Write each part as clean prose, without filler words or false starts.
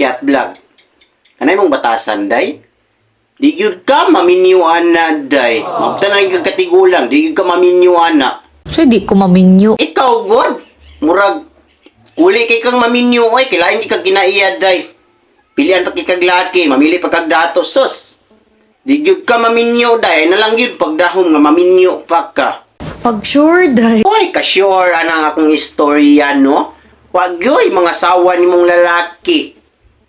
Kiat Vlog. Kanay mong batasan, day? Di gyud ka maminyuan na, day. Mabta na yung katigulang, di gyud ka maminyuan na. So, di ko maminyo. Ikaw, God, murag, uli kay kang maminyo, oy, kailangan di ka ginaiyad, day. Pilihan pa kay kaglaki, mamili pa kag dato, sus. Di gyud ka maminyo, day. Nalang gyud pagdahom nga maminyo pa ka. Pag sure, day. Hoy, ka-sure anang akong istorya, no? Wag yoy, mga sawa ni mong lalaki.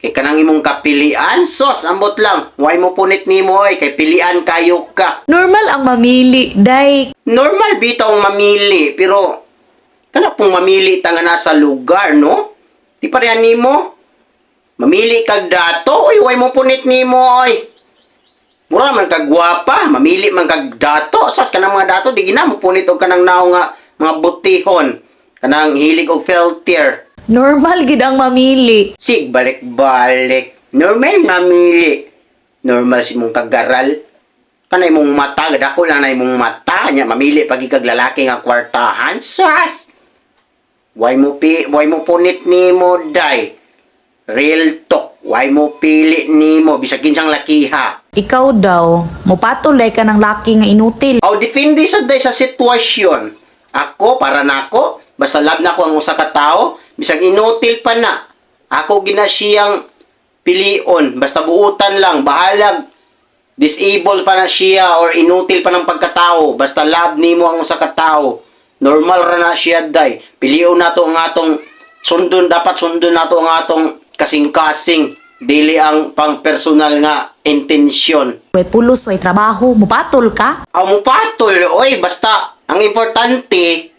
Kay kanang imong kapilian, sos, ambot lang. Why mo punit ni mo, oy, kay pilian kayo ka. Normal ang mamili, day. Normal bitaw mamili, pero kana pong mamili ta nga nasa lugar, no? Di pa riyan nimo. Mamili kag dato, oy, why mo punit nimo, oy. Mura man kag gwapa, mamili man kag dato. Sas kanang mga dato di gina mo punit og kanang naong nga mga butihon. Kanang hilig og filter. Normal gid ang mamili. Sig balik-balik. Normal mamili. Normal si mong kagaral. Kanay mong mata, gadako lang na imong mata nya mamili pag kag lalaki nga kwartahan. Sas. Why mo punit nimo, day? Real talk. Why mo pili nimo bisag kinsang lakiha? Ikaw daw, mupatulay ka ng laki nga inutil. Aw depende sa day sa sitwasyon. Ako para nako, basta love na ko ang usa ka tawo, bisag inutil pa na. Ako gina siyang pilion, basta buutan lang, bahalag disable pa na siya or inutil pa ng pagkatao, basta love nimo ang usa ka tawo. Normal ra na siya, day. Pilion nato ang atong dapat sundon nato ang atong kasing-kasing, dili ang pang personal nga intensyon. Way pulos, way trabaho, mupatol ka. Aw mo patol, oy, basta ang importante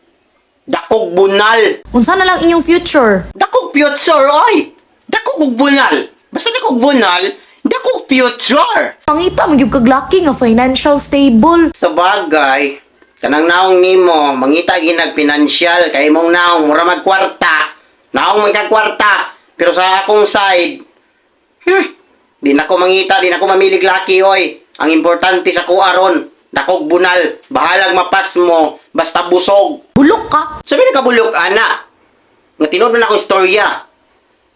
dakog bunal. Unsa na lang inyong future? Dakog future, oy. Dakog bunal. Basta dakog bunal, dakog future. Pangita magyud kag laki nga financial stable. Sa bagay, kanang naong nimo, mangita ginag financial kay mong naong mura magkwarta. Naong magkakwarta. Pero sa akong side, di na ko mangita, di na ko mamilig laki, oy. Ang importante sa kuaron, dakog bunal, bahalag mapas mo, basta busog. Bulok ka. Sabi na kabulok, ana. Nga tinod na akong istorya.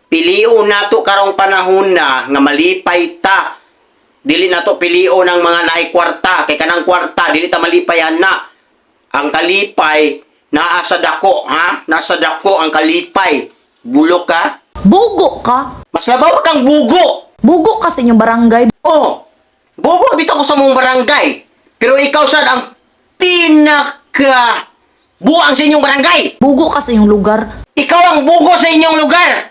Piliu na to karong panahon na nga malipay ta. Dili na to piliu ng mga naay kwarta. Kay kanang kwarta, dili ta malipay ana. Ang kalipay, naa sa dako, ha? Nasa dako ang kalipay. Bulok ka? Bugo ka. Mas labaw kang bugo. Bugo ka sa inyong barangay. Oh, bugo bitaw ko sa mong barangay. Pero ikaw sad ang pinaka buang sa inyong barangay. Bugo ka sa inyong lugar. Ikaw ang bugo sa inyong lugar.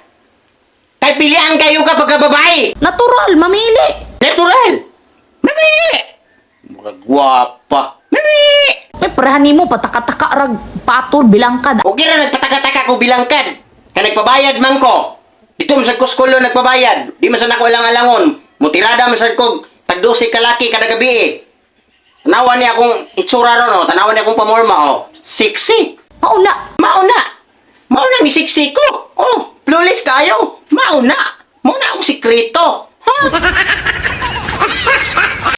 Kay pilihan kayo kapag babae. Natural, mamili. Natural. Mamili. Mga gwapa. Mamili. May parahan mo, pataka-taka rag patol bilangkad. O gira nagpataka-taka ko bilangkad. Kaya nagpabayad man ko. Dito man sa kuskulo nagpabayad. Di man sa nako alang-alangon. Mutirada man sa ko tag-12 ka laki kada gabi eh. Tanawan niya akong itsura ron, oh. Tanawan niya akong pamorma, oh. Sexy. Mauna. Mauna. Mauna mi sexy ko. Oh, flawless kayo. Mauna. Mauna akong sikreto. Ha?